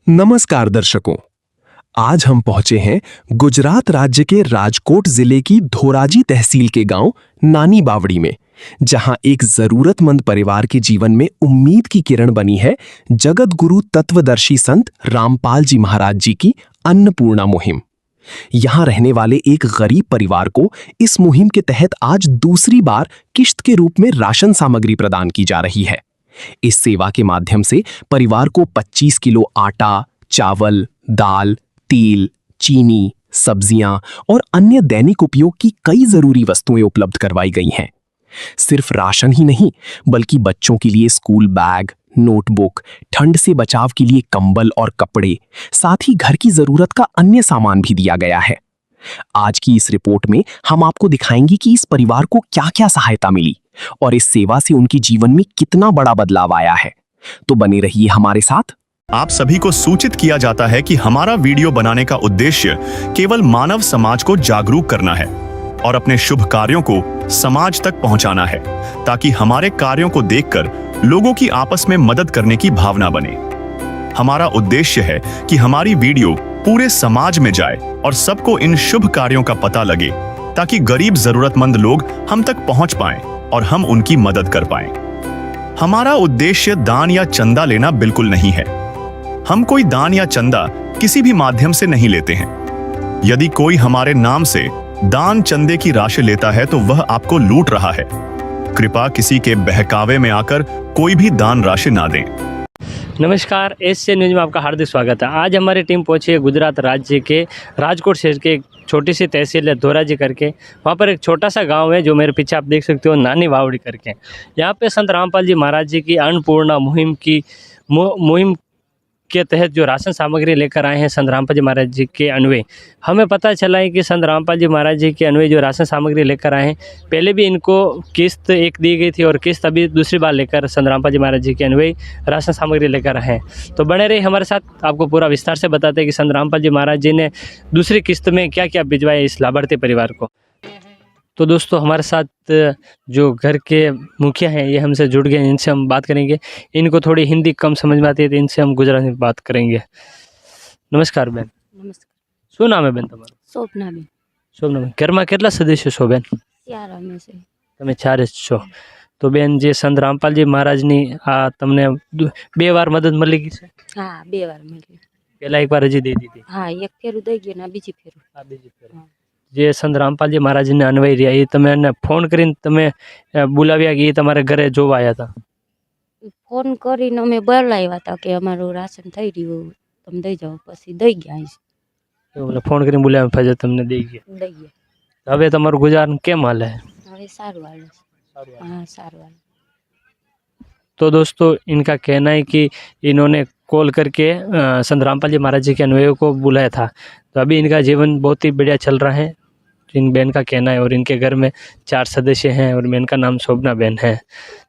नमस्कार दर्शकों, आज हम पहुंचे हैं गुजरात राज्य के राजकोट जिले की धोराजी तहसील के गांव नानी बावड़ी में, जहां एक जरूरतमंद परिवार के जीवन में उम्मीद की किरण बनी है जगत गुरु तत्वदर्शी संत रामपाल जी महाराज जी की अन्नपूर्णा मुहिम। यहां रहने वाले एक गरीब परिवार को इस मुहिम के तहत आज दूसरी बार किश्त के रूप में राशन सामग्री प्रदान की जा रही है। इस सेवा के माध्यम से परिवार को 25 किलो आटा, चावल, दाल, तेल, चीनी, सब्जियां और अन्य दैनिक उपयोग की कई जरूरी वस्तुएं उपलब्ध करवाई गई हैं। सिर्फ राशन ही नहीं, बल्कि बच्चों के लिए स्कूल बैग, नोटबुक, ठंड से बचाव के लिए कंबल और कपड़े, साथ ही घर की जरूरत का अन्य सामान भी दिया गया है। आज की इस रिपोर्ट में हम आपको दिखाएंगे कि इस परिवार को क्या-क्या सहायता मिली और इस सेवा से उनके जीवन में कितना बड़ा बदलाव आया है। तो बने रहिए हमारे साथ। आप सभी को सूचित किया जाता है कि हमारा वीडियो बनाने का उद्देश्य केवल मानव समाज को जागरूक करना है और अपने शुभ कार्यों को समाज तक पहुंचाना है, ताकि हमारे कार्यों को देखकर लोगों की आपस में मदद करने की भावना बने। हमारा उद्देश्य है कि हमारी वीडियो पूरे समाज में जाए और सबको इन शुभ कार्यों का पता लगे, ताकि गरीब जरूरतमंद लोग हम तक पहुंच पाएं और हम उनकी मदद कर पाएं। हमारा उद्देश्य दान या चंदा लेना बिल्कुल नहीं है। हम कोई दान या चंदा किसी भी माध्यम से नहीं लेते हैं। यदि कोई हमारे नाम से दान चंदे की राशि लेता है तो वह आपको लूट रहा है। कृपया किसी के बहकावे में आकर कोई भी दान राशि ना दें। नमस्कार, एशियन न्यूज में आपका हार्दिक स्वागत है। आज हमारी टीम पहुंची है गुजरात राज्य के राजकोट शहर के एक छोटी सी तहसील है धोराजी करके। वहाँ पर एक छोटा सा गांव है जो मेरे पीछे आप देख सकते हो, नानी बावड़ी करके। यहाँ पे संत रामपाल जी महाराज जी की अन्नपूर्णा मुहिम के तहत जो राशन सामग्री लेकर आए हैं संत रामपाल जी महाराज जी के अन्वय, हमें पता चला है कि संत रामपाल जी महाराज जी के अन्वय जो राशन सामग्री लेकर आए हैं, पहले भी इनको किस्त एक दी गई थी और किस्त अभी दूसरी बार लेकर संत रामपाल जी महाराज जी के अन्वय राशन सामग्री लेकर आए हैं। तो बने रहिए हमारे साथ, आपको पूरा विस्तार से बताते हैं कि संत रामपाल जी महाराज जी ने दूसरी किस्त में क्या क्या भिजवाया इस लाभार्थी परिवार को। तो दोस्तों, हमारे साथ जो घर के मुखिया हैं ये हमसे जुड़ गए, इनसे हम बात करेंगे। इनको थोड़ी हिंदी कम समझ में आती है तो इनसे हम गुजराती में बात करेंगे। नमस्कार बेन। नमस्कार। શું નામ હે બેન તમારું? સ્વપ્નાબેન. શોભનાબેન, ઘરમાં કેટલા સદસ્યો છો બેન? ચાર અમે છે. તમે 4 જ છો. તો બેન, જે સંત રામપાલજી મહારાજની આ તમને 2 વાર મદદ મળી ગઈ છે? હા, 2 વાર મળી. પહેલા એક વાર હજી દઈ દીધી? હા, એક ફેરું દઈ ગયો ને બીજી ફેરું. આ બીજી ફેર. જે સંત રામપાલજી મહારાજને અન્વય રહ્યા એ તમે એને ફોન કરીને તમે બોલાવ્યા કે એ તમારે ઘરે જોવા આવ્યા હતા? ફોન કરીને અમે બોલાવ્યા હતા કે અમારું રાશન થઈ રહ્યું, તમે દઈ જાઓ. પછી દઈ ગયા અહીં. એટલે ફોન કરીને બોલાવ્યા પછી તમને દઈ ગયા? દઈ ગયા. હવે તમારું ગુજારણ કેમ હાલે? હવે સારું હાલે છે. हाँ, सारू वाला। तो दोस्तों, इनका कहना है कि इन्होंने कॉल करके संत रामपाल जी महाराज जी के अन्वयों को बुलाया था। तो अभी इनका जीवन बहुत ही बढ़िया चल रहा है, इन बहन का कहना है। और इनके घर में 4 सदस्य हैं और बहन का नाम शोभना बहन है।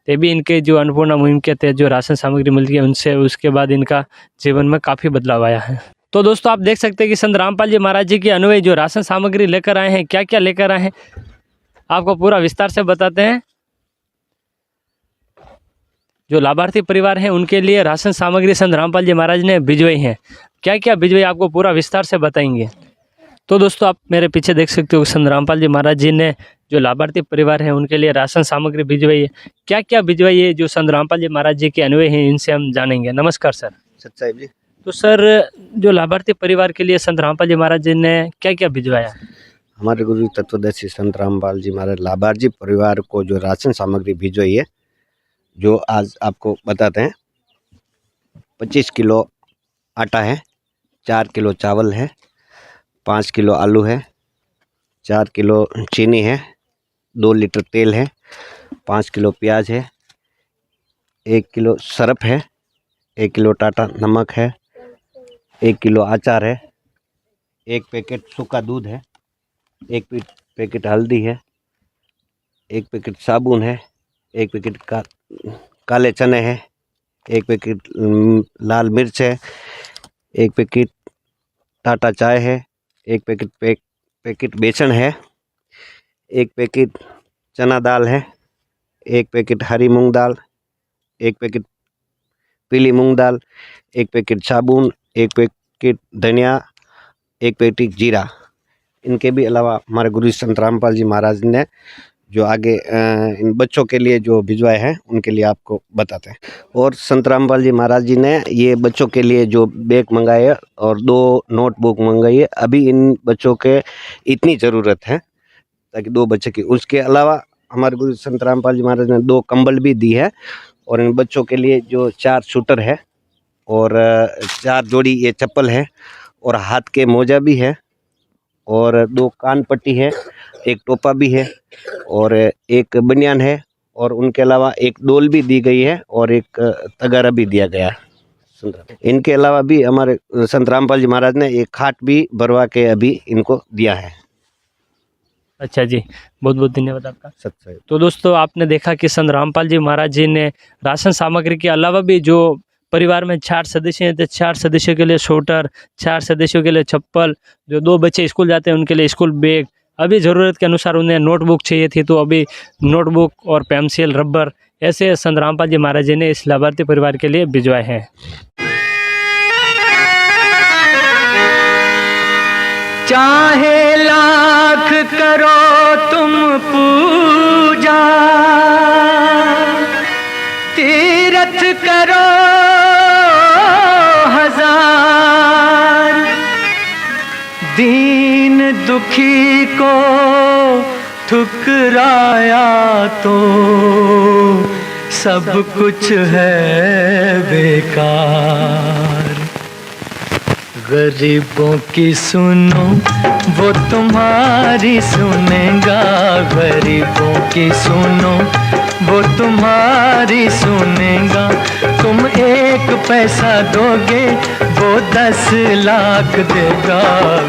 तो भी इनके जो अन्नपूर्णा मुहिम के तहत जो राशन सामग्री मिलती है उनसे उसके बाद इनका जीवन में काफ़ी बदलाव आया है। तो दोस्तों, आप देख सकते हैं कि संत रामपाल जी महाराज जी के अन्वय जो राशन सामग्री लेकर आए हैं, क्या क्या लेकर आए हैं, आपको पूरा विस्तार से बताते हैं। जो लाभार्थी परिवार हैं उनके लिए राशन सामग्री संत रामपाल जी महाराज ने भिजवाई है। क्या क्या भिजवाई आपको पूरा विस्तार से बताएंगे। तो दोस्तों, आप मेरे पीछे देख सकते हो संत रामपाल जी महाराज जी ने जो लाभार्थी परिवार हैं उनके लिए राशन सामग्री भिजवाई है। क्या क्या भिजवाई है जो संत रामपाल जी महाराज जी के अन्वय हैं, इनसे हम जानेंगे। नमस्कार सर। सच्चाई जी। तो सर, जो लाभार्थी परिवार के लिए संत रामपाल जी महाराज जी ने क्या क्या भिजवाया? हमारे गुरु तत्वदर्शी संत रामपाल जी महाराज लाभार्थी परिवार को जो राशन सामग्री भिजवाई है, जो आज आपको बताते हैं। 25 किलो आटा है, 4 किलो चावल है, 5 किलो आलू है, 4 किलो चीनी है, 2 लीटर तेल है, 5 किलो प्याज है, 1 किलो सरफ है, 1 किलो टाटा नमक है, 1 किलो अचार है, 1 पैकेट सूखा दूध है, 1 पैकेट हल्दी है, 1 पैकेट साबुन है, 1 पैकेट काले चने हैं, 1 पैकेट लाल मिर्च है, 1 पैकेट टाटा चाय है, 1 पैकेट बेसन है, 1 पैकेट चना दाल है, 1 पैकेट हरी मूंग दाल, 1 पैकेट पीली मूंग दाल, 1 पैकेट साबुन, 1 पैकेट धनिया, 1 पैकेट जीरा, इनके भी अलावा हमारे गुरु संत रामपाल जी महाराज ने जो आगे इन बच्चों के लिए जो भिजवाए हैं उनके लिए आपको बताते हैं। और संत रामपाल जी महाराज जी ने ये बच्चों के लिए जो बैग मंगाए है और 2 नोटबुक मंगाई है। अभी इन बच्चों के इतनी ज़रूरत है ताकि 2 बच्चे की, उसके अलावा हमारे गुरु संत रामपाल जी महाराज ने 2 कंबल भी दी है और इन बच्चों के लिए जो 4 शूटर है और 4 जोड़ी ये चप्पल है और हाथ के मोजा भी है और 2 कान पट्टी है, 1 टोपा भी है और 1 बनियान है और उनके अलावा 1 डोल भी दी गई है और 1 तगारा भी दिया गया है। इनके अलावा भी हमारे संत रामपाल जी महाराज ने एक खाट भी भरवा के अभी इनको दिया है। अच्छा जी, बहुत बहुत धन्यवाद आपका। सत्य। तो दोस्तों आपने देखा कि संत रामपाल जी महाराज जी ने राशन सामग्री के अलावा भी जो परिवार में 4 सदस्य हैं तो 4 सदस्यों के लिए स्वेटर, 4 सदस्यों के लिए चप्पल, जो 2 बच्चे स्कूल जाते हैं उनके लिए स्कूल बैग, अभी ज़रूरत के अनुसार उन्हें नोटबुक चाहिए थी तो अभी नोटबुक और पेंसिल, रबर, ऐसे संत रामपाल जी महाराज जी ने इस लाभार्थी परिवार के लिए भिजवाए हैं। चाहे लाख करो तुम पूजा, तीरथ करो हजार, दीन दुखी को ठुकराया तो सब कुछ है बेकार। गरीबों की सुनो वो तुम्हारी सुनेगा, गरीबों की सुनो वो तुम्हारी सुनेगा। तुम 1 पैसा दोगे वो 10 लाख देगा।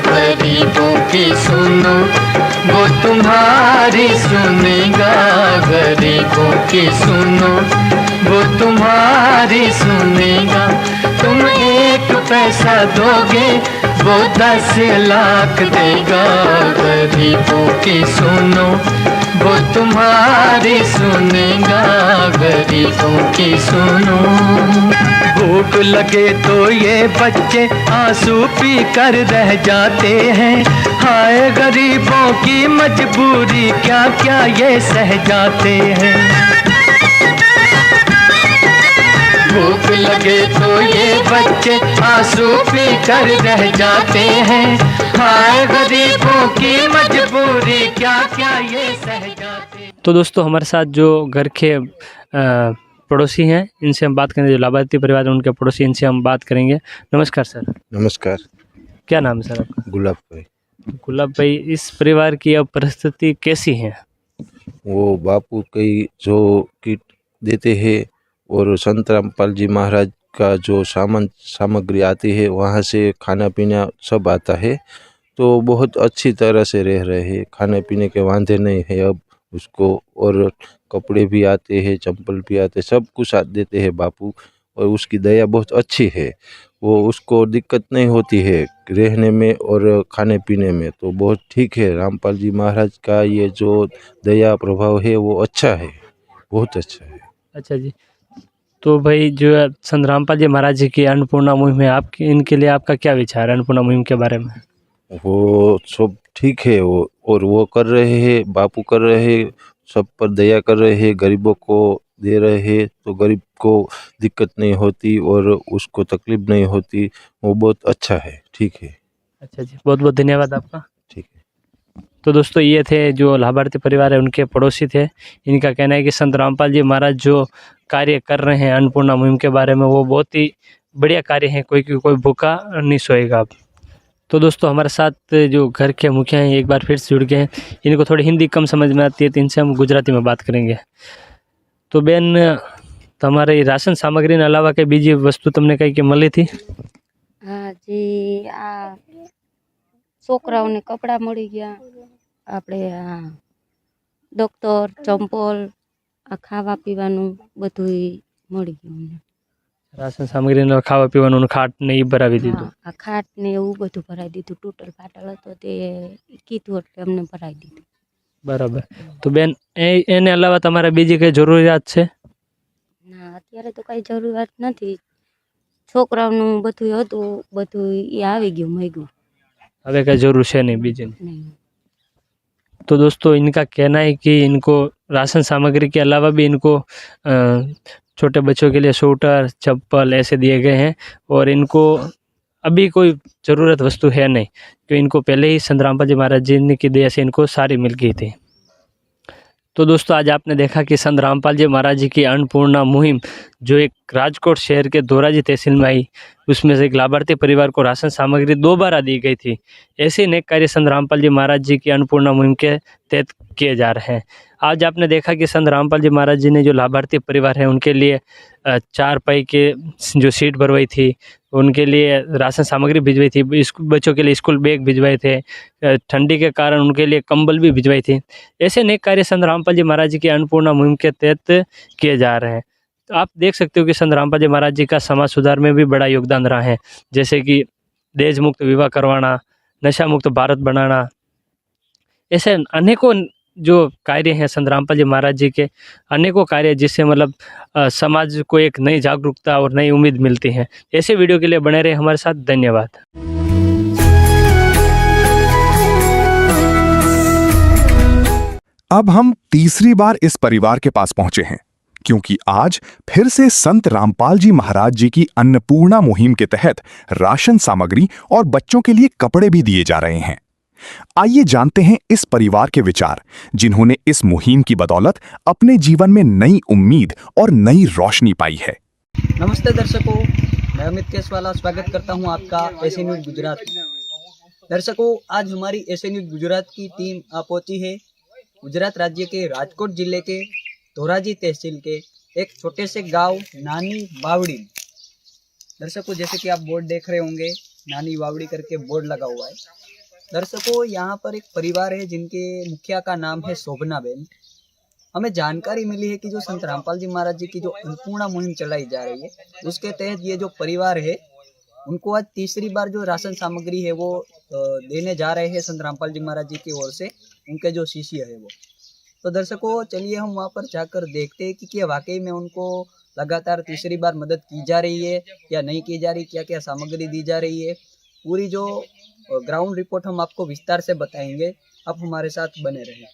गरीबों की सुनो वो तुम्हारी सुनेगा, गरीबों की सुनो वो तुम्हारी सुनेगा। तुम 1 पैसा दोगे वो 10 लाख देगा। गरीबों की सुनो वो तुम्हारी सुनेगा, गरीबों की सुनो। भूख लगे तो ये बच्चे आंसू पी कर रह जाते हैं। हाय गरीबों की मजबूरी क्या क्या ये सह जाते हैं। भूख लगे तो ये बच्चे आंसू पी कर रह जाते हैं। हाय गरीबों की मजबूरी क्या क्या ये सह जाते हैं। तो दोस्तों हमारे साथ जो घर के पड़ोसी हैं इनसे हम बात करेंगे, जो लाभार्थी परिवार है उनके पड़ोसी, इनसे हम बात करेंगे। नमस्कार सर। नमस्कार। क्या नाम है सर आपका? गुलाब भाई। गुलाब भाई, इस परिवार की अब परिस्थिति कैसी है? वो बापू कई जो किट देते हैं और संत रामपाल जी महाराज का जो सामग्री आती है वहाँ से खाना पीना सब आता है, तो बहुत अच्छी तरह से रह रहे हैं। खाने पीने के वांधे नहीं है अब उसको, और कपड़े भी आते हैं, चंपल भी आते, सब कुछ देते हैं बापू, और उसकी दया बहुत अच्छी है। वो उसको दिक्कत नहीं होती है रहने में और खाने पीने में, तो बहुत ठीक है। रामपाल जी महाराज का ये जो दया प्रभाव है वो अच्छा है, बहुत अच्छा है। अच्छा जी, तो भाई जो है संत रामपाल जी महाराज जी की अन्नपूर्णा मुहिम है, आपकी इनके लिए आपका क्या विचार है अन्नपूर्णा मुहिम के बारे में? वो सब ठीक है, वो और वो कर रहे हैं, बापू कर रहे हैं, सब पर दया कर रहे हैं, गरीबों को दे रहे हैं, तो गरीब को दिक्कत नहीं होती और उसको तकलीफ नहीं होती। वो बहुत अच्छा है, ठीक है। अच्छा जी, बहुत बहुत धन्यवाद आपका। ठीक है। तो दोस्तों ये थे जो लाभार्थी परिवार है उनके पड़ोसी थे। इनका कहना है कि संत रामपाल जी महाराज जो कार्य कर रहे हैं अन्नपूर्णा मुहिम के बारे में, वो बहुत ही बढ़िया कार्य है। कोई भूखा नहीं सोएगा अब। तो दोस्तों हमारे साथ जो घर के मुखिया हैं एक बार फिर से जुड़ गए हैं। इनको थोड़ी हिंदी कम समझ में आती है तो इनसे हम गुजराती में बात करेंगे। तो બેન, તમારે રાશન સામગ્રીના અલાવા કઈ બીજી વસ્તુ તમને કઈ કે મળી હતી? હા જી, આ છોકરાઓને કપડાં મળી ગયા, આપણે આ ડોક્ટર, ચંપલ, આ ખાવા પીવાનું બધુંય મળી ગયું અમને. રાશન સામગ્રીને ખાવા પીવાનું ખાટ ને એ ભરાવી દીધું? હા, આ ખાટ ને એવું બધું ભરાઈ દીધું. તૂટલ ફાટલ હતો તે કીધું એટલે અમને ભરાઈ દીધું. બરાબર. તો બેન, એને અલાવા તમારે બીજી કઈ જરૂરિયાત છે? ના, અત્યારે તો કઈ જરૂરિયાત નથી. છોકરાઓનું બધું હતું બધું એ આવી ગયું મગ્યું अबे क्या जरूर है नहीं बीजे નહીં। तो दोस्तों इनका कहना है कि इनको राशन सामग्री के अलावा भी इनको छोटे बच्चों के लिए स्वेटर चप्पल ऐसे दिए गए हैं और इनको अभी कोई ज़रूरत वस्तु है नहीं, जो इनको पहले ही संत रामपाल जी महाराज जी की दया से इनको सारी मिल गई थी। तो दोस्तों आज आपने देखा कि संत रामपाल जी महाराज जी की अन्नपूर्णा मुहिम जो एक राजकोट शहर के धोराजी तहसील में आई, उसमें से एक लाभार्थी परिवार को राशन सामग्री 2 बार दी गई थी। ऐसे ही नेक कार्य संत रामपाल जी महाराज जी की अन्नपूर्णा मुहिम के तहत किए जा रहे हैं। आज आपने देखा कि संत रामपाल जी महाराज जी ने जो लाभार्थी परिवार है उनके लिए 4 पाई के जो सीट भरवाई थी, उनके लिए राशन सामग्री भिजवाई थी, बच्चों के लिए स्कूल बैग भिजवाए थे, ठंडी के कारण उनके लिए कंबल भी भिजवाई थी। ऐसे नेक कार्य संत रामपाल जी महाराज जी की अन्नपूर्णा मुहिम के तहत किए जा रहे हैं। तो आप देख सकते हो कि संत रामपाल जी महाराज जी का समाज सुधार में भी बड़ा योगदान रहा है, जैसे कि दहेज मुक्त विवाह करवाना, नशा मुक्त भारत बनाना, ऐसे अनेकों जो कार्य हैं संत रामपाल जी महाराज जी के, अनेकों कार्य जिससे मतलब समाज को एक नई जागरूकता और नई उम्मीद मिलती है। ऐसे वीडियो के लिए बने रहे हमारे साथ। धन्यवाद। अब हम तीसरी बार इस परिवार के पास पहुंचे हैं, क्योंकि आज फिर से संत रामपाल जी महाराज जी की अन्नपूर्णा मुहिम के तहत राशन सामग्री और बच्चों के लिए कपड़े भी दिए जा रहे हैं। आइए जानते हैं इस परिवार के विचार, जिन्होंने इस मुहिम की बदौलत अपने जीवन में नई उम्मीद और नई रोशनी पाई है। नमस्ते दर्शकों, मैं अमित केसवाला स्वागत करता हूं आपका एसए न्यूज गुजरात में। दर्शकों, आज हमारी एसए न्यूज गुजरात की टीम आ पहुंची है गुजरात राज्य के राजकोट जिले के धोराजी तहसील के एक छोटे से गांव नानी बावड़ी। दर्शकों, जैसे कि आप बोर्ड देख रहे होंगे, नानी बावड़ी करके बोर्ड लगा हुआ है। दर्शकों, यहाँ पर एक परिवार है जिनके मुखिया का नाम है शोभनाबेन। हमें जानकारी मिली है कि जो संत रामपाल जी महाराज जी की जो अन्नपूर्णा मुहिम चलाई जा रही है, उसके तहत ये जो परिवार है उनको आज तीसरी बार जो राशन सामग्री है वो देने जा रहे हैं संत रामपाल जी महाराज जी की ओर से, उनके जो शिष्य है वो। तो दर्शकों, चलिए हम वहाँ पर जाकर देखते हैं कि क्या वाकई में उनको लगातार तीसरी बार मदद की जा रही है या नहीं की जा रही, क्या क्या सामग्री दी जा रही है। पूरी जो ग्राउंड रिपोर्ट हम आपको विस्तार से बताएंगे, आप हमारे साथ बने रहें।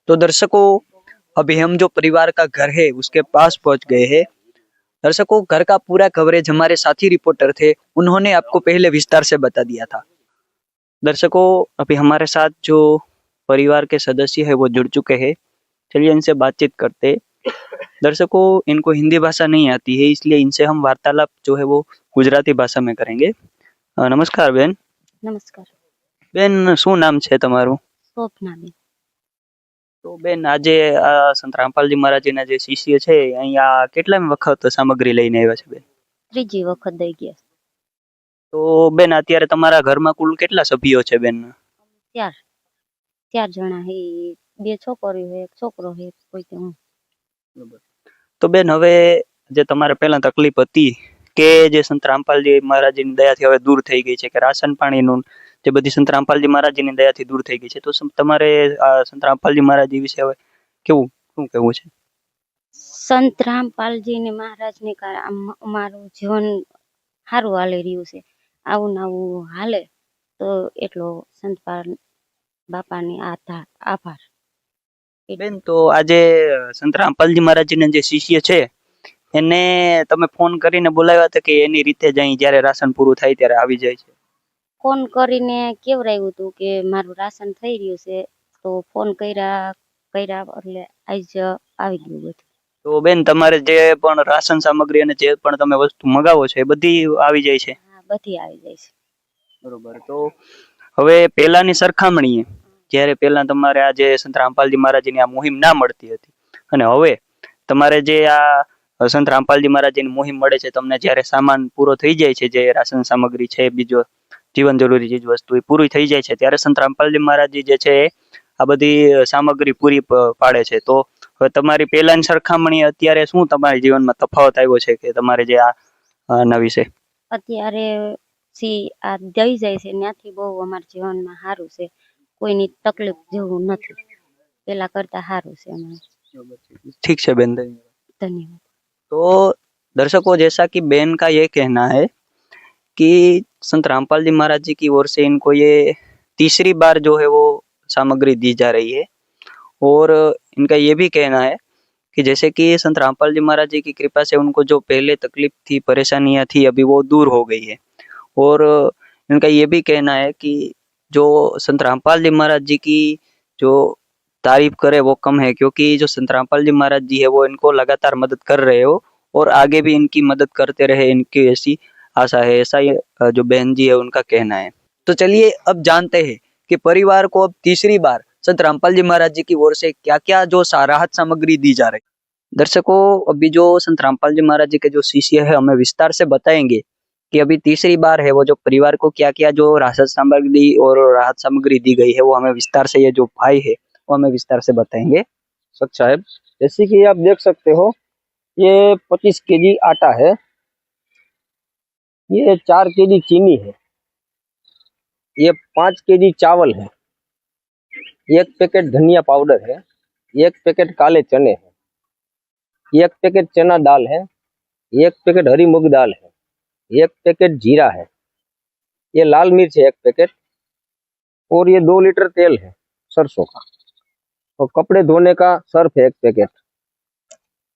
तो दर्शकों, अभी हम जो परिवार का घर है उसके पास पहुंच गए हैं। दर्शकों, घर का पूरा कवरेज हमारे साथी रिपोर्टर थे, उन्होंने आपको पहले विस्तार से बता दिया था। दर्शकों, अभी हमारे साथ जो परिवार के सदस्य है वो जुड़ चुके हैं, चलिए इनसे बातचीत करते। दर्शकों, इनको हिंदी भाषा नहीं आती है, इसलिए इनसे हम वार्तालाप जो है वो गुजराती भाषा में करेंगे। नमस्कार बेन। નમસ્કાર। બેન, શું નામ છે તમારું? સ્વપ્નાબેન। તો બેન, આજે આ સંત રામપાલજી મહારાજના જે શિષ્ય છે અહીંયા કેટલામી વખત સામગ્રી લઈને આવ્યા છે બેન? ત્રીજી વખત દઈ ગયા। તો બેન, અત્યારે તમારા ઘરમાં કુલ કેટલા સભ્યો છે બેન? ચાર જણા હે, 2 છોકરીઓ હે, એક છોકરો હે, કોઈ તે હું। તો બેન, હવે જે તમારે પહેલા તકલીફ હતી કે જે સંત રામપાલજી મહારાજની દયાથી હવે દૂર થઈ ગઈ છે, કે રાશન પાણીનું જે બધી સંત રામપાલજી મહારાજની દયાથી દૂર થઈ ગઈ છે, તો તમારે આ સંત રામપાલજી મહારાજજી વિશે હવે કેવું શું કહેવું છે? સંત રામપાલજી ને મહારાજ ને અમારું જીવન સારું હાલી રહ્યું છે। આવું ને આવું હાલે તો એટલો સંત બાપાને આભાર। બેન, તો આજે સંત રામપાલજી મહારાજજીના જે શિષ્ય છે એને તમે ફોન કરીને બોલાવ્યા હતા કે એની રીતે જ અહીં જ્યારે રાશન પૂરું થાય ત્યારે આવી જાય છે? ફોન કરીને કેવરાયું હતું કે મારું રાશન થઈ રહ્યું છે, તો ફોન કર્યા એટલે આજ આવી ગયું બધું। તો બેન, તમારે જે પણ રાશન સામગ્રી અને જે પણ તમે વસ્તુ મગાવો છો એ બધી આવી જાય છે? હા, બધી આવી જાય છે। બરોબર। તો હવે પહેલાની સરખામણીએ જ્યારે પહેલા તમારે આ જે સંત રામપાલજી મહારાજની આ મુહિમ ના મળતી હતી અને હવે તમારે જે આ સંત રામપાલજી મહારાજની મુહિમ મળે છે, તમને જ્યારે સામાન પૂરો થઈ જાય છે, જે રાશન સામગ્રી છે, બીજો જીવન જરૂરી ચીજ વસ્તુ એ પૂરી થઈ જાય છે, ત્યારે સંત રામપાલજી મહારાજજી જે છે આ બધી સામગ્રી પૂરી પાડે છે। તો હવે તમારી પહેલાની સરખામણી અત્યારે શું તમારા જીવનમાં તફાવત આવ્યો છે કે તમારે જે આના વિશે? અત્યારે આ દઈ જાય છે ત્યાંથી બહુ અમારા જીવનમાં સારું છે, કોઈની તકલીફ જેવું નથી, પેલા કરતા સારું છે અમારે। ઠીક છે બેન, ધન્યવાદ। ધન્યવાદ। તો दर्शकों, जैसा कि बहन का ये कहना है कि संत रामपाल जी महाराज जी की ओर से इनको ये तीसरी बार जो है वो सामग्री दी जा रही है। और इनका ये भी कहना है कि जैसे कि संत रामपाल जी महाराज जी की कृपा से उनको जो पहले तकलीफ थी, परेशानियां थी, अभी वो दूर हो गई है। और इनका ये भी कहना है कि जो संत रामपाल जी महाराज जी की जो तारीफ करे वो कम है, क्योंकि जो संत रामपाल जी महाराज जी है वो इनको लगातार मदद कर रहे हो और आगे भी इनकी मदद करते रहे, इनकी ऐसी आशा है। ऐसा ये जो बहन जी है उनका कहना है। तो चलिए अब जानते हैं कि परिवार को अब तीसरी बार संत रामपाल जी महाराज जी की ओर से क्या क्या जो राहत सामग्री दी जा रही है। दर्शकों, अभी जो संत रामपाल जी महाराज जी के जो शिष्य है हमें विस्तार से बताएंगे कि अभी तीसरी बार है वो जो परिवार को क्या क्या जो राहत सामग्री और राहत सामग्री दी गई है, वो हमें विस्तार से ये जो भाई है वो हमें विस्तार से बताएंगे। सच साहब, जैसे कि आप देख सकते हो, ये 25 केजी आटा है, ये 4 केजी चीनी है, ये 5 केजी चावल है, 1 पैकेट धनिया पाउडर है, 1 पैकेट काले चने हैं, 1 पैकेट चना दाल है, 1 पैकेट हरी मूंग दाल है, 1 पैकेट जीरा है, ये लाल मिर्च है 1 पैकेट, और ये 2 लीटर तेल है सरसों का, और कपड़े धोने का सर्फ है 1 पैकेट,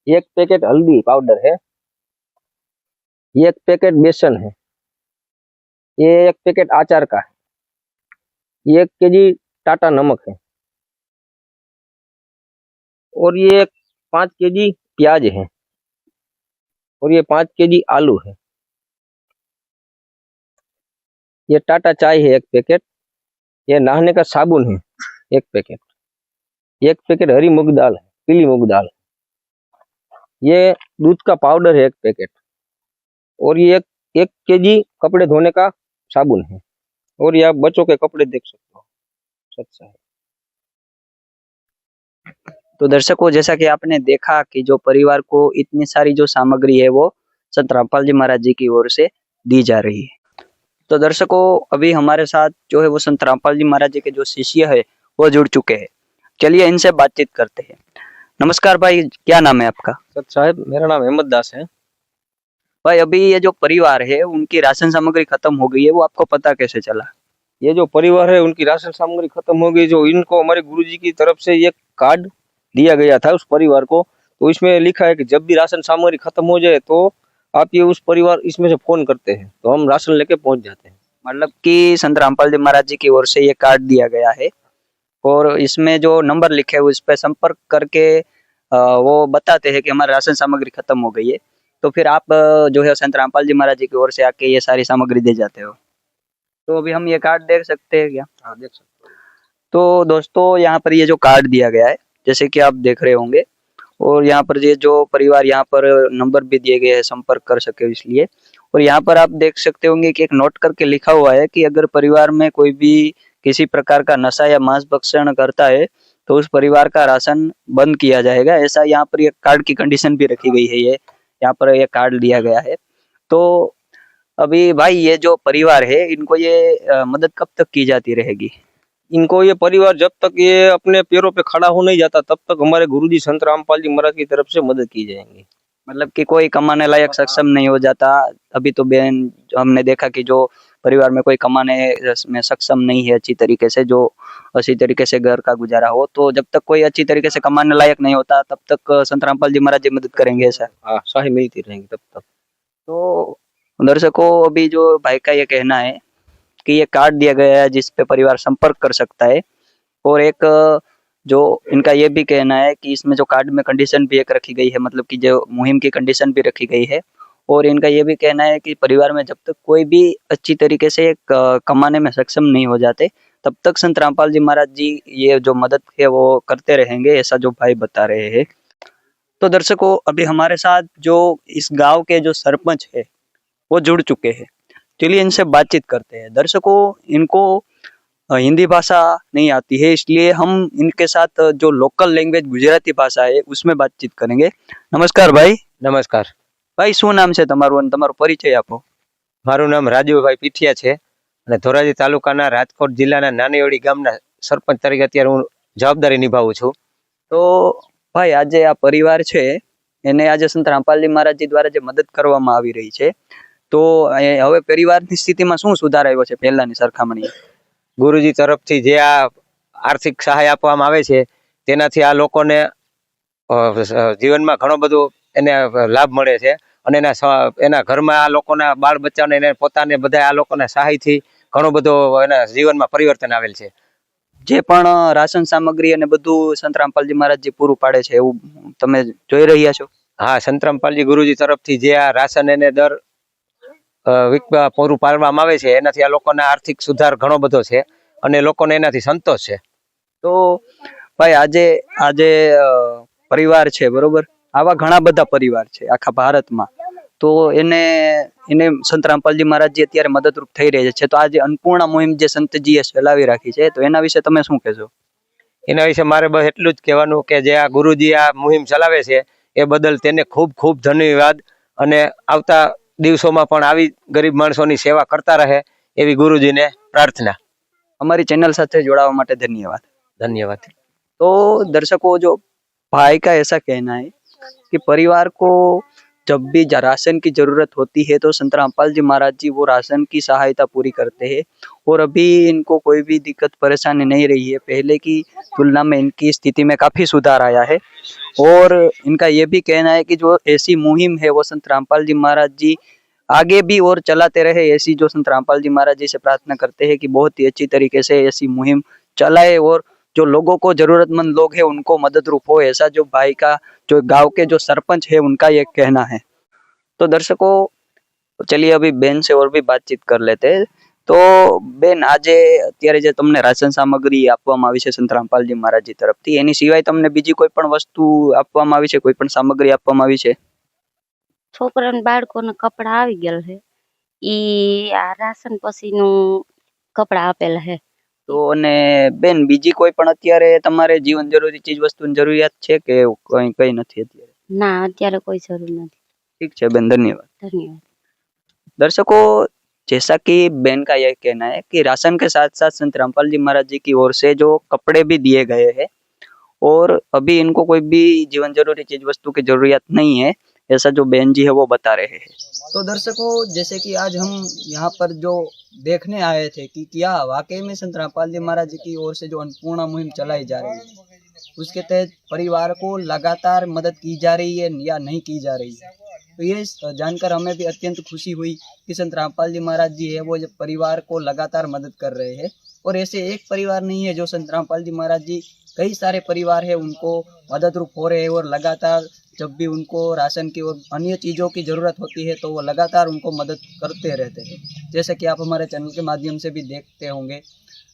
1 पैकेट हल्दी पाउडर है, 1 पैकेट बेसन है, ये 1 पैकेट अचार का है, 1 केजी टाटा नमक है, और ये 5 केजी प्याज है, और ये 5 केजी आलू है, ये टाटा चाय है 1 पैकेट, ये नहाने का साबुन है 1 पैकेट, 1 पैकेट हरी मूंग दाल है, पीली मूंग दाल, ये दूध का पाउडर है 1 पैकेट, और ये 1 केजी कपड़े धोने का साबुन है, और ये आप बच्चों के कपड़े देख सकते हो। सच है। तो दर्शकों, जैसा कि आपने देखा कि जो परिवार को इतनी सारी जो सामग्री है वो संत रामपाल जी महाराज जी की ओर से दी जा रही है। तो दर्शकों, अभी हमारे साथ जो है वो संत रामपाल जी महाराज जी के जो शिष्य है वो जुड़ चुके हैं। चलिए इनसे बातचीत करते हैं। नमस्कार भाई, क्या नाम है आपका? सच साहब, मेरा नाम अहमद दास है। भाई, अभी ये जो परिवार है उनकी राशन सामग्री खत्म हो गई है, वो आपको पता कैसे चला? ये जो परिवार है उनकी राशन सामग्री खत्म हो गई, जो इनको हमारे गुरुजी की तरफ से ये कार्ड दिया गया था उस परिवार को, तो इसमें लिखा है कि जब भी राशन सामग्री खत्म हो जाए तो आप ये उस परिवार इसमें से फोन करते हैं तो हम राशन लेके पहुंच जाते हैं। मतलब कि संत रामपाल जी महाराज जी की ओर से ये कार्ड दिया गया है और इसमें जो नंबर लिखे हुए उस पर संपर्क करके वो बताते हैं कि हमारी राशन सामग्री खत्म हो गई है, तो फिर आप जो है संत रामपाल जी महाराज जी की ओर से आके ये सारी सामग्री दे जाते हो। तो अभी हम ये कार्ड देख सकते हैं क्या? हाँ, देख सकते हैं। तो दोस्तों, यहाँ पर ये जो कार्ड दिया गया है जैसे कि आप देख रहे होंगे, और यहाँ पर ये जो परिवार यहाँ पर नंबर भी दिए गए हैं संपर्क कर सके इसलिए। और यहाँ पर आप देख सकते होंगे कि एक नोट करके लिखा हुआ है कि अगर परिवार में कोई भी किसी प्रकार का नशा या मांस भक्षण करता है तो उस परिवार का राशन बंद किया जाएगा। ऐसा यहाँ पर ये कार्ड की कंडीशन भी रखी गई है, ये यहाँ पर ये कार्ड दिया गया है। तो अभी भाई, ये जो परिवार है इनको ये मदद कब तक की जाती रहेगी? इनको ये परिवार जब तक ये अपने पैरों पे खड़ा हो नहीं जाता तब तक हमारे गुरुजी संत रामपाल जी महाराज की तरफ से मदद की जाएंगी। मतलब कि कोई कमाने लायक सक्षम नहीं हो जाता। अभी तो बहन हमने देखा कि जो परिवार में कोई कमाने में सक्षम नहीं है अच्छी तरीके से, जो अच्छी तरीके से घर का गुजारा हो, तो जब तक कोई अच्छी तरीके से कमाने लायक नहीं होता तब तक संत रामपाल जी महाराज जी मदद करेंगे, ऐसा? हाँ, सहाय मिलती रहेंगी तब तक। तो दर्शकों, अभी जो भाई का ये कहना है कि ये कार्ड दिया गया है जिस पे परिवार संपर्क कर सकता है, और एक जो इनका ये भी कहना है कि इसमें जो कार्ड में कंडीशन भी एक रखी गई है, मतलब कि जो मुहिम की कंडीशन भी रखी गई है। और इनका ये भी कहना है कि परिवार में जब तक कोई भी अच्छी तरीके से कमाने में सक्षम नहीं हो जाते तब तक संत रामपाल जी महाराज जी ये जो मदद है वो करते रहेंगे, ऐसा जो भाई बता रहे हैं। तो दर्शकों, अभी हमारे साथ जो इस गाँव के जो सरपंच है वो जुड़ चुके हैं। चलिए इनसे बातचीत करते हैं। दर्शकों, इनको हिंदी भाषा नहीं आती है, इसलिए हम इनके साथ जो लोकल लैंग्वेज गुजराती भाषा है उसमें बातचीत करेंगे। नमस्कार भाई। नमस्कार भाई, શું નામ છે તમારું અને તમારો પરિચય આપો? મારું નામ રાજુભાઈ પીઠિયા છે અને ધોરાજી તાલુકાના રાજકોટ જિલ્લાના નાનીવડી ગામના સરપંચ તરીકે અત્યારે હું જવાબદારી નિભાવું છું। તો ભાઈ, આજે આ પરિવાર છે એને આજે સંત રામપાલજી મહારાજજી દ્વારા જે મદદ કરવામાં આવી રહી છે, તો હવે પરિવારની સ્થિતિમાં શું સુધાર આવ્યો છે પહેલાની સરખામણીએ? ગુરુજી તરફથી જે આ આર્થિક સહાય આપવામાં આવે છે તેનાથી આ લોકોને જીવનમાં ઘણો બધો એને લાભ મળે છે અને એના ઘરમાં આ લોકોના બાળ બચ્ચાને એને પોતાને બધા આ લોકોના સહાયથી ઘણો બધો એના જીવનમાં પરિવર્તન આવેલ છે. જે પણ રાશન સામગ્રી અને બધું સંત રામપાલજી મહારાજજી પૂરું પાડે છે એવું તમે જોઈ રહ્યા છો? હા, સંત રામપાલજી ગુરુજી તરફથી જે આ રાશન એને દર વીક પૂરું પાડવામાં આવે છે એનાથી આ લોકોના આર્થિક સુધાર ઘણો બધો છે અને લોકોને એનાથી સંતોષ છે. તો ભાઈ આજે પરિવાર છે, બરોબર, આવા ઘણા બધા પરિવાર છે આખા ભારતમાં, તો એને સંત રામપાલજી મહારાજજી અત્યારે મદદરૂપ થઈ રહ્યા છે. તો આજે અન્નપૂર્ણા મુહિમ જે સંતજીએ ચલાવી રાખી છે, તો એના વિશે તમે શું કહેશો? એના વિશે મારે બસ એટલું જ કહેવાનું કે જે આ ગુરુજી આ મુહિમ ચલાવે છે એ બદલ તેને ખૂબ ખૂબ ધન્યવાદ, અને આવતા દિવસોમાં પણ આવી ગરીબ માણસોની સેવા કરતા રહે એવી ગુરુજીને પ્રાર્થના. અમારી चैनल સાથે જોડાવા માટે ધન્યવાદ. धन्यवाद. तो दर्शकों, जो भाई का ऐसा कहना है कि परिवार को जब भी राशन की जरूरत होती है तो संत रामपाल जी महाराज जी वो राशन की सहायता पूरी करते हैं, और अभी इनको कोई भी दिक्कत परेशानी नहीं रही है। पहले की तुलना में इनकी स्थिति में काफी सुधार आया है, और इनका ये भी कहना है कि जो ऐसी मुहिम है वो संत रामपाल जी महाराज जी आगे भी और चलाते रहे। ऐसी जो संत रामपाल जी महाराज जी से प्रार्थना करते हैं कि बहुत ही अच्छी तरीके से ऐसी मुहिम चलाए, और जो लोगों को जरूरतमंद लोग हैं उनको मदद रूप हो, ऐसा जो भाई का, जो गांव के जो सरपंच है, उनका ये कहना है। तो दर्शकों, चलिए अभी बेन से और भी बातचीत कर लेते हैं। तो बेन, આજે અત્યારે જે તમને રાશન સામગ્રી આપવામાં આવી છે સંત રામપાલજી મહારાજજી તરફથી, એની સિવાય તમને બીજી કોઈ પણ વસ્તુ આપવામાં આવી છે, કોઈ પણ સામગ્રી આપવામાં આવી છે? છોકરાને બાળકોને કપડા આવી ગયેલ છે, ઈ આ રાશન પછીનું કપડા આપેલા છે. તો અને બેન, બીજી કોઈ પણ અત્યારે તમારે જીવન જરૂરી ચીજ વસ્તુની જરૂરિયાત છે કે કઈ નથી અત્યારે? ના, અત્યારે કોઈ જરૂર નથી. ठीक है बेन, धन्यवाद. ધન્યવાદ. दर्शकों, जैसा कि बेन का यह कहना है कि राशन के साथ साथ संत रामपाल जी महाराज जी की ओर से जो कपड़े भी दिए गए हैं, और अभी इनको कोई भी जीवन जरूरी चीज वस्तु की जरूरत नहीं है, ऐसा जो बेन जी है वो बता रहे हैं। तो दर्शकों, जैसे कि आज हम यहाँ पर जो देखने आए थे कि क्या वाकई में संत रामपाल जी महाराज जी की ओर से जो अन्नपूर्णा मुहिम चलाई जा रही है, उसके तहत परिवार को लगातार मदद की जा रही है या नहीं की जा रही है। तो ये जानकर हमें भी अत्यंत खुशी हुई कि संत रामपाल जी महाराज जी है वो परिवार को लगातार मदद कर रहे हैं, और ऐसे एक परिवार नहीं है जो संत रामपाल जी महाराज जी, कई सारे परिवार है उनको मदद रूप हो रहे हैं, और लगातार जब भी उनको राशन की और अन्य चीज़ों की ज़रूरत होती है तो वो लगातार उनको मदद करते रहते हैं, जैसे कि आप हमारे चैनल के माध्यम से भी देखते होंगे।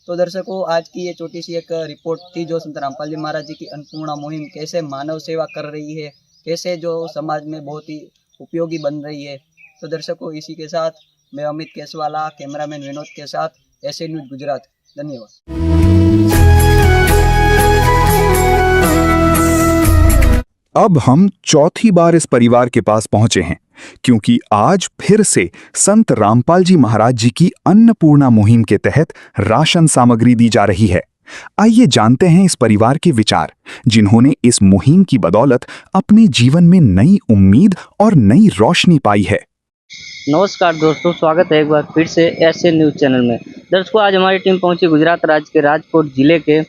तो दर्शकों, आज की ये छोटी सी एक रिपोर्ट थी जो संत रामपाल जी महाराज जी की अन्नपूर्णा मुहिम कैसे मानव सेवा कर रही है, कैसे जो समाज में बहुत ही उपयोगी बन रही है। तो दर्शकों, इसी के साथ मैं अमित केसवाला, कैमरामैन विनोद के साथ एसए न्यूज़ गुजरात। धन्यवाद। अब हम चौथी बार इस परिवार के पास पहुंचे हैं, क्योंकि आज फिर से संत रामपाल जी महाराज जी की अन्नपूर्णा मुहिम के तहत राशन सामग्री दी जा रही है। आइए जानते हैं इस परिवार के विचार, जिन्होंने इस मुहिम की बदौलत अपने जीवन में नई उम्मीद और नई रोशनी पाई है। नमस्कार दोस्तों, स्वागत है एक बार फिर से एसए न्यूज़ चैनल में। दर्शकों, आज हमारी टीम पहुंची गुजरात राज्य के राजकोट जिले के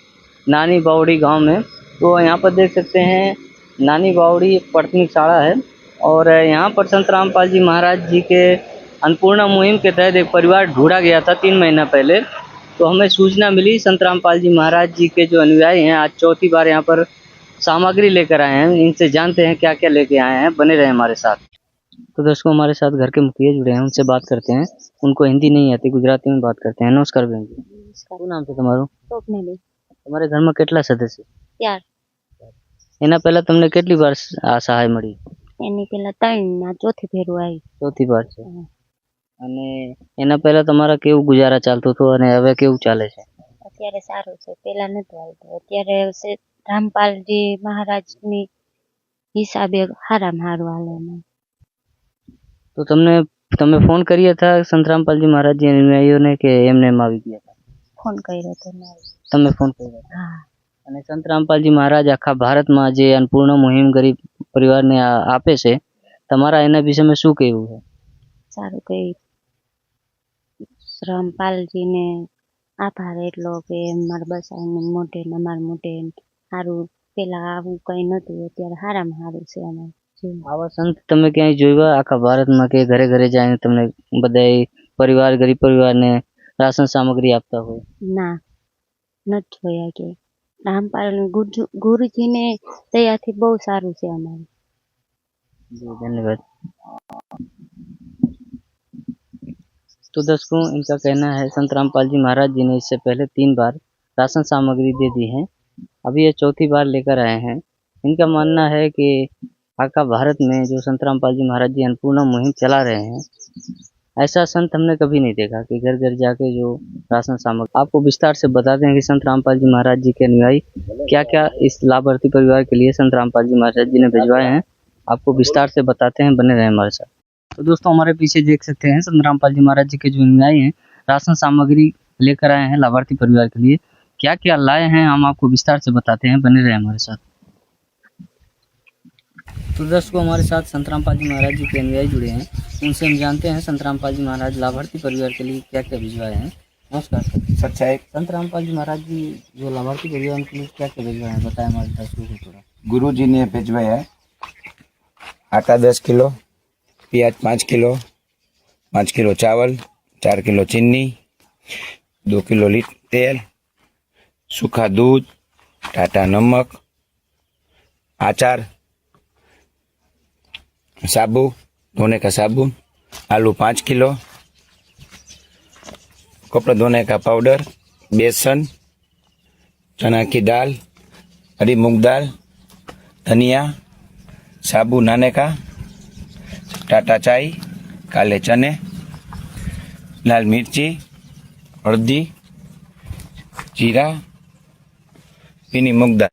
नानी बावड़ी गांव में। तो यहाँ पर देख सकते हैं नानी बावड़ी एक प्राथमिक शाला है, और यहाँ पर संत रामपाल जी महाराज जी के अन्नपूर्णा मुहिम के तहत एक परिवार ढूंढा गया था 3 महीना पहले। तो हमें सूचना मिली, संत रामपाल जी महाराज जी के जो अनुयायी हैं आज चौथी बार यहाँ पर सामग्री लेकर आए हैं। इनसे जानते हैं क्या क्या लेके आए हैं, बने रहे हमारे साथ। तो दोस्तों, हमारे साथ घर के मुखिया जुड़े हैं, उनसे बात करते हैं। उनको हिंदी नहीं आती, गुजराती में बात करते हैं। नमस्कार बहन जी, શું નામ છે તમારું? સ્વપ્નેલી. તમારે ઘરમાં કેટલા સદસ્ય? 4. એના પહેલા તમને કેટલી વાર આ સહાય મળી? એની પેલા 3 ના ચોથી ફેરું આવી. ચોથી વાર છે. અને એના પહેલા તમારા કેવું ગુજારા ચાલતું હતું અને હવે કેવું ચાલે છે? અત્યારે સારું છે, પેલા નતું આવતું. અત્યારે રામપાલજી મહારાજની હિસાબે હારામાં હારું હાલે એમાં. તો તમે ફોન કર્યા હતા સંત રામપાલજી મહારાજજી અનુયાયીઓને કે એમને એમ આવી ગયા હતા? ફોન કર્યો હતો ને. તમે ફોન કર્યો? હા. અને સંત રામપાલજી મહારાજ આખા ભારતમાં જે અન્નપૂર્ણા મુહિમ ગરીબ પરિવારને આપે છે, તમારા એના વિષયમાં શું કહેવું છે? સારું કઈ રામપાલજીને આભાર એટલો કે મારા બસાને મોટે ને અમારા મોટે સારું, પેલા આવું કઈ નતું, અત્યારે સારામાં સારું છે અમારે જીવન. આવા સંત તમે ક્યાંય જોયા આખા ભારતમાં કે ઘરે ઘરે જઈને તમને બધાય પરિવાર ગરીબ પરિવારને રાશન સામગ્રી આપતા હોય? ના, નથી જોયા કે રામપાલ ગુરુજીને દયાથી બહુ સારું છે અમારે. जी धन्यवाद। तो दर्शकों, इनका कहना है संत रामपाल जी महाराज जी ने इससे पहले 3 बार राशन सामग्री दे दी है, अभी ये चौथी बार लेकर आए हैं। इनका मानना है कि आका भारत में जो संत रामपाल जी महाराज जी अन्नपूर्णा मुहिम चला रहे हैं, ऐसा संत हमने कभी नहीं देखा कि घर घर जाके जो राशन सामग्री। आपको विस्तार से बताते हैं कि संत रामपाल जी महाराज जी के अनुयायी क्या क्या इस लाभार्थी परिवार के लिए संत रामपाल जी महाराज जी ने भिजवाए हैं, आपको विस्तार से बताते हैं, बने रहे हमारे साथ। तो दोस्तों, हमारे पीछे देख सकते हैं संत रामपाल जी महाराज जी के जो अनुयायी हैं राशन सामग्री लेकर आए हैं लाभार्थी परिवार के लिए। क्या क्या लाए हैं हम आपको विस्तार से बताते हैं, बने रहे हमारे साथ। तो दर्शकों, हमारे साथ संत रामपाल जी महाराज जी के अनुयायी जुड़े हैं, उनसे हम जानते हैं संत रामपाल जी महाराज लाभार्थी परिवार के लिए क्या क्या भिजवाए हैं। नमस्कार सर। अच्छा है, संत रामपाल जी महाराज जी जो लाभार्थी परिवार के लिए क्या क्या भिजवाए हैं, बताएं हमारे दर्शकों को थोड़ा। गुरु जी ने भिजवाया है आटा 10 किलो, प्याज 5 किलो, 5 किलो चावल, 4 किलो चीनी, 2 किलो तेल, सूखा दूध, टाटा नमक, आचार, साबु, धोने का साबुन, आलू 5 किलो, कपड़ा धोने का पाउडर, बेसन, चना की दाल, हरी मूंग दाल, धनिया, साबु नहाने का, टाटा चाय, काले चने, लाल मिर्ची, हल्दी, जीरा, पीनी मूंग दाल।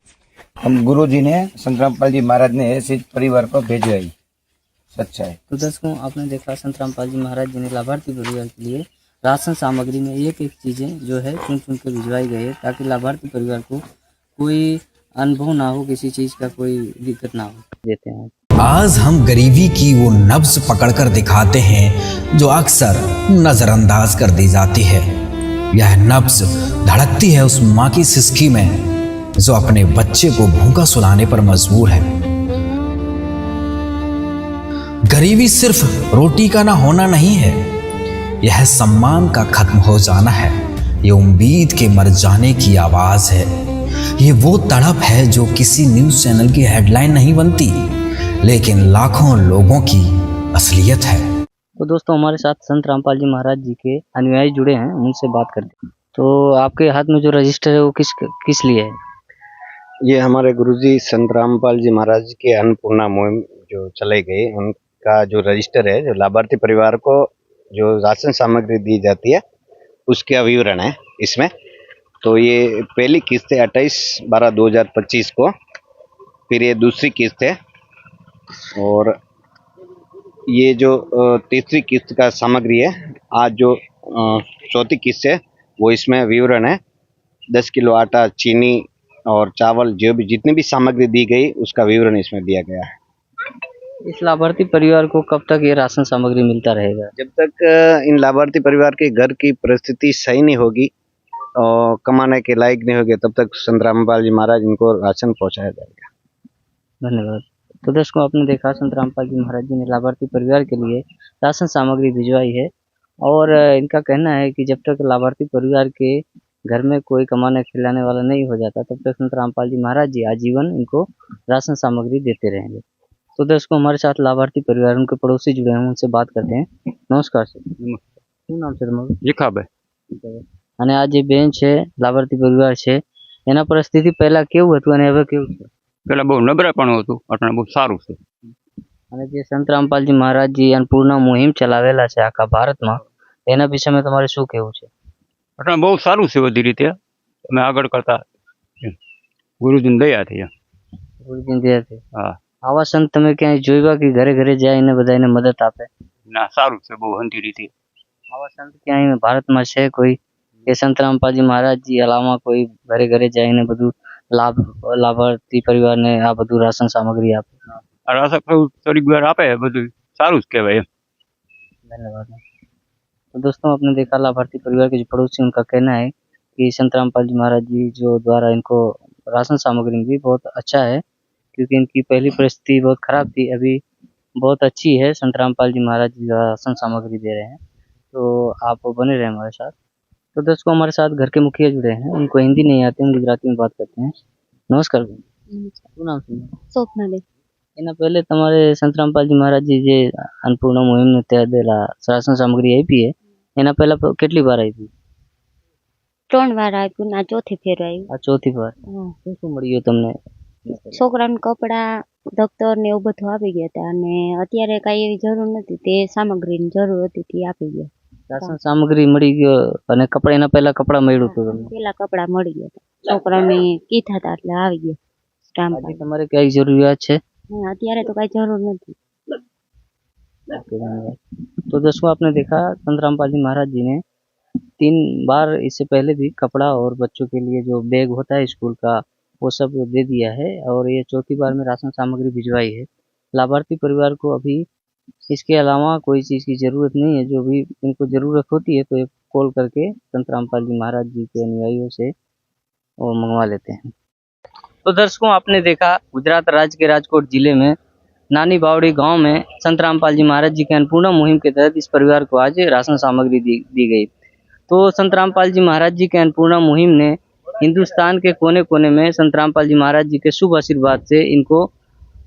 हम गुरु जी ने संत रामपाल जी महाराज ने ऐसे परिवार को भेजवाई। सच्चा है। तो दर्शकों, आपने देखा संत रामपाल जी महाराज जी ने लाभार्थी परिवार के लिए राशन सामग्री में एक एक चीज़ें जो है चुन चुन के भिजवाई गई है, ताकि लाभार्थी परिवार को कोई अनुभव ना हो, किसी चीज़ का कोई दिक्कत ना हो। देते हैं। आज हम गरीबी की वो नब्ज पकड़कर दिखाते हैं जो अक्सर नजरअंदाज कर दी जाती है। यह नब्ज धड़कती है उस माँ की सिसकी में जो अपने बच्चे को भूखा सुलाने पर मजबूर है। गरीबी सिर्फ रोटी का ना होना नहीं है, यह सम्मान का खत्म हो जाना है, ये उम्मीद के मर जाने की आवाज है, ये वो तड़प है जो किसी न्यूज़ चैनल की हेडलाइन नहीं बनती, लेकिन लाखों लोगों की असलियत है। तो दोस्तों, हमारे साथ संत रामपाल जी महाराज जी के अनुयायी जुड़े हैं, उनसे बात करते हैं। तो आपके हाथ में जो रजिस्टर है वो किस लिए है? ये हमारे गुरुजी संत रामपाल जी महाराज जी के अन्नपूर्णा मुहिम जो चलाई गई, उनका जो रजिस्टर है, जो लाभार्थी परिवार को जो राशन सामग्री दी जाती है उसका विवरण है इसमें। तो ये पहली किस्त है 28/12/2025 को, फिर ये दूसरी किस्त है, और ये जो तीसरी किस्त का सामग्री है, आज जो चौथी किस्त है वो इसमें विवरण है। 10 किलो आटा, चीनी और चावल, जो भी जितनी भी सामग्री दी गई उसका विवरण इसमें दिया गया है। इस लाभार्थी परिवार को कब तक ये राशन सामग्री मिलता रहेगा? जब तक इन लाभार्थी परिवार के घर की परिस्थिति सही नहीं होगी और कमाने के लायक नहीं होगी, तब तक संत रामपाल जी महाराज इनको राशन पहुंचाया जाएगा। धन्यवाद। तो दर्शकों, आपने देखा संत रामपाल जी महाराज जी ने लाभार्थी परिवार के लिए राशन सामग्री भिजवाई है, और इनका कहना है कि जब तक लाभार्थी परिवार के घर में कोई कमाने खिलाने वाला नहीं हो जाता, तब तक संत रामपाल जी महाराज जी आजीवन इनको राशन सामग्री देते रहेंगे। तो दर्शकों, हमारे साथ लाभार्थी परिवार, उनके पड़ोसी जुड़े हैं, उनसे बात करते हैं। नमस्कार सर। શું નામ છે તમારું? જીખાભાઈ। અને આ જે બેન છે લાભાર્થી પરિવાર છે, એના પરિસ્થિતિ પહેલા કેવું હતું અને હવે કેવું છે? પેલા બહુ નબળાપણું હતું, અટાણે બહુ સારું છે। અને જે સંત રામપાલજી મહારાજજી અન્નપૂર્ણા મુહિમ ચલાવેલા છે આખા ભારતમાં, એના વિષયમાં તમારે શું કહેવું છે? અટાણે બહુ સારું છે બધી રીતે, અમે આગળ કરતા ગુરુજીની દયાથી। ગુરુજીની દયાથી। હા। આવા સંત તમે ક્યાંય જોયા કે ઘરે ઘરે જઈને બધાને મદદ આપે? ના, સારું છે બહુ હંતી રીતે। આવા સંત ક્યાંય ભારતમાં છે કોઈ કે સંત રામપાલજી મહારાજજી અલાવા કોઈ ઘરે ઘરે જઈને બધું લાભાર્થી પરિવારને આ બધું રાશન સામગ્રી આપે? આ રાશન થોડીક વાર આપે બધું સારું જ કહેવાય એમ. धन्यवाद। तो दोस्तों आपने देखा लाभार्थी परिवार के जो पड़ोसी उनका कहना है कि संत रामपाल जी महाराज जी जो द्वारा इनको राशन सामग्री भी बहुत अच्छा है, क्योंकि इनकी पहली परिस्थिति बहुत खराब थी, अभी बहुत अच्छी है। संत रामपाल जी महाराज जी राशन सामग्री दे रहे हैं, तो आप बने रहे हमारे साथ। तो दोस्तों हमारे साथ घर के मुखिया जुड़े हैं, उनको हिंदी नहीं आती, हम गुजराती में बात करते हैं। नमस्कार बेन, શું નામ છે? સ્વપ્નાબેન. એના પહેલે તમારે સંત રામપાલજી મહારાજજી જે અન્નપૂર્ણા મુહિમને તહેત રાશન સામગ્રી આપી है, એના પહેલા કેટલી વાર આપી? 3 વાર આપ્યું, આ ચોથી ફેર આવ્યું. આ ચોથી વાર. હા. શું મળ્યું તમને? છોકરાને કપડા, દફતર ને એવું બધું આપી ગયા હતા, અને અત્યારે કાંઈ એવી જરૂર નથી, તે સામગ્રીની જરૂર હતી તે આપી ગયા. રાશન સામગ્રી મળી ગયો અને કપડા, એના પહેલા કપડા મળ્યું હતું તમને? પેલા કપડા મળી ગયા હતા, છોકરાને કીધા હતા એટલે આવી ગયા. આજે તમારે કઈ જરૂરિયાત છે? અત્યારે तो काई जरूर नहीं। तो दोस्तों आपने देखा संत रामपाल जी महाराज जी ने 3 बार इससे पहले भी कपड़ा और बच्चों के लिए जो बैग होता है स्कूल का वो सब दे दिया है, और ये चौथी बार में राशन सामग्री भिजवाई है। लाभार्थी परिवार को अभी इसके अलावा कोई चीज़ की ज़रूरत नहीं है, जो भी इनको ज़रूरत होती है तो ये कॉल करके संत रामपाल जी महाराज जी के अनुयायियों से वो मंगवा लेते हैं। तो दर्शकों आपने देखा गुजरात राज्य के राजकोट जिले में नानी बावड़ी गांव में संत रामपाल जी महाराज जी के अन्नपूर्णा मुहिम के तहत इस परिवार को आज राशन सामग्री दी गई। तो संत रामपाल जी महाराज जी के अन्नपूर्णा मुहिम ने हिंदुस्तान के कोने कोने में संत रामपाल जी महाराज जी के शुभ आशीर्वाद से इनको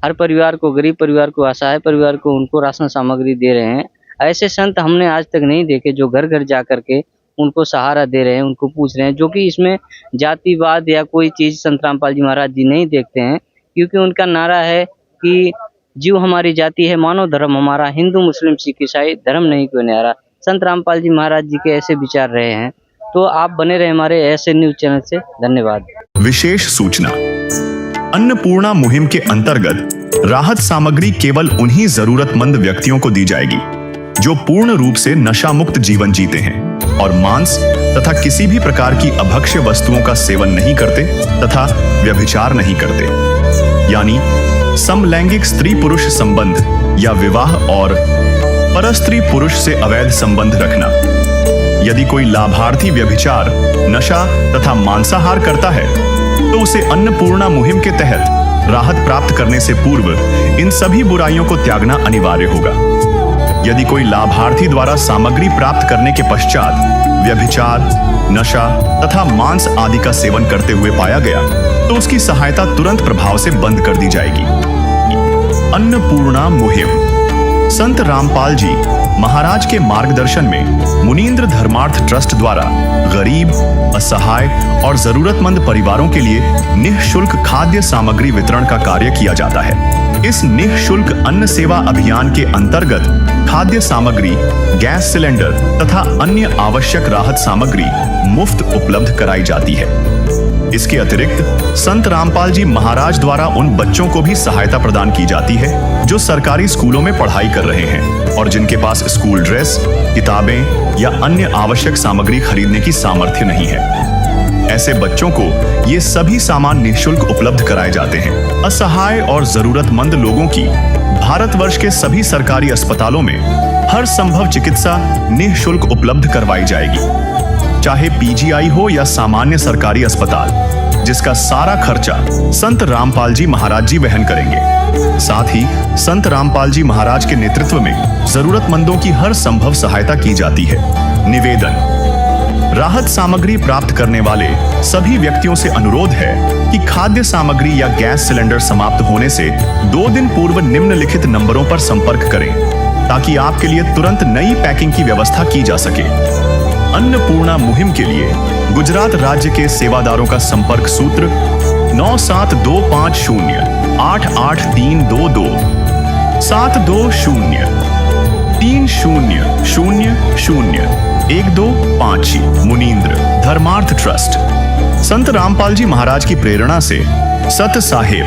हर परिवार को, गरीब परिवार को, असहाय परिवार को उनको राशन सामग्री दे रहे हैं। ऐसे संत हमने आज तक नहीं देखे जो घर घर जा करके उनको सहारा दे रहे हैं, उनको पूछ रहे हैं, जो कि इसमें जातिवाद या कोई चीज़ संत रामपाल जी महाराज जी नहीं देखते हैं, क्योंकि उनका नारा है कि जीव हमारी जाति है, मानव धर्म हमारा, हिंदू मुस्लिम सिख ईसाई धर्म नहीं कोई न्यारा। संत रामपाल जी महाराज जी के ऐसे विचार रहे हैं। तो आप बने रहे हमारे ऐसे न्यूज चैनल से। धन्यवाद। विशेष सूचना, अन्नपूर्णा मुहिम के अंतर्गत राहत सामग्री केवल उन्हीं जरूरतमंद व्यक्तियों को दी जाएगी जो पूर्ण रूप से नशा मुक्त जीवन जीते हैं और मांस तथा किसी भी प्रकार की अभक्ष्य वस्तुओं का सेवन नहीं करते तथा व्यभिचार नहीं करते, यानी समलैंगिक स्त्री पुरुष संबंध या विवाह और परस्त्री पुरुष से अवैध संबंध रखना। यदि कोई लाभार्थी व्यभिचार, नशा तथा मांसाहार करता है तो उसे अन्नपूर्णा मुहिम के तहत राहत प्राप्त करने से पूर्व इन सभी बुराइयों को त्यागना अनिवार्य होगा। यदि कोई लाभार्थी द्वारा सामग्री प्राप्त करने के पश्चात व्यभिचार, नशा तथा मांस आदि का सेवन करते हुए पाया गया तो उसकी सहायता तुरंत प्रभाव से बंद कर दी जाएगी। अन्नपूर्णा मुहिम संत रामपाल जी महाराज के मार्गदर्शन में मुनींद्र धर्मार्थ ट्रस्ट द्वारा गरीब, असहाय और जरूरतमंद परिवारों के लिए निःशुल्क खाद्य सामग्री वितरण का कार्य किया जाता है। इस निःशुल्क अन्न सेवा अभियान के अंतर्गत खाद्य सामग्री, गैस सिलेंडर तथा अन्य आवश्यक राहत सामग्री मुफ्त उपलब्ध कराई जाती है। इसके अतिरिक्त संत रामपाल जी महाराज द्वारा उन बच्चों को भी सहायता प्रदान की जाती है जो सरकारी स्कूलों में पढ़ाई कर रहे हैं और जिनके पास स्कूल ड्रेस, किताबें या अन्य आवश्यक सामग्री खरीदने की सामर्थ्य नहीं है। ऐसे बच्चों को ये सभी सामान निःशुल्क उपलब्ध कराए जाते हैं। असहाय और जरूरतमंद लोगों की भारतवर्ष के सभी सरकारी अस्पतालों में हर संभव चिकित्सा निःशुल्क उपलब्ध करवाई जाएगी, चाहे पीजीआई हो या सामान्य सरकारी अस्पताल, जिसका सारा खर्चा संत रामपाल जी महाराज जी वहन करेंगे। साथ ही संत रामपाल जी महाराज के नेतृत्व में जरूरतमंदों की हर संभव सहायता की जाती है। निवेदन, राहत सामग्री प्राप्त करने वाले सभी व्यक्तियों से अनुरोध है कि खाद्य सामग्री या गैस सिलेंडर समाप्त होने से 2 दिन पूर्व निम्नलिखित नंबरों पर संपर्क करें ताकि आपके लिए तुरंत नई पैकिंग की व्यवस्था की जा सके। अन्नपूर्णा मुहिम के लिए गुजरात राज्य के सेवादारों का संपर्क सूत्र 9725088322 72030001256 मुनींद्र धर्मार्थ ट्रस्ट। संत रामपाल जी महाराज की प्रेरणा से सत साहेब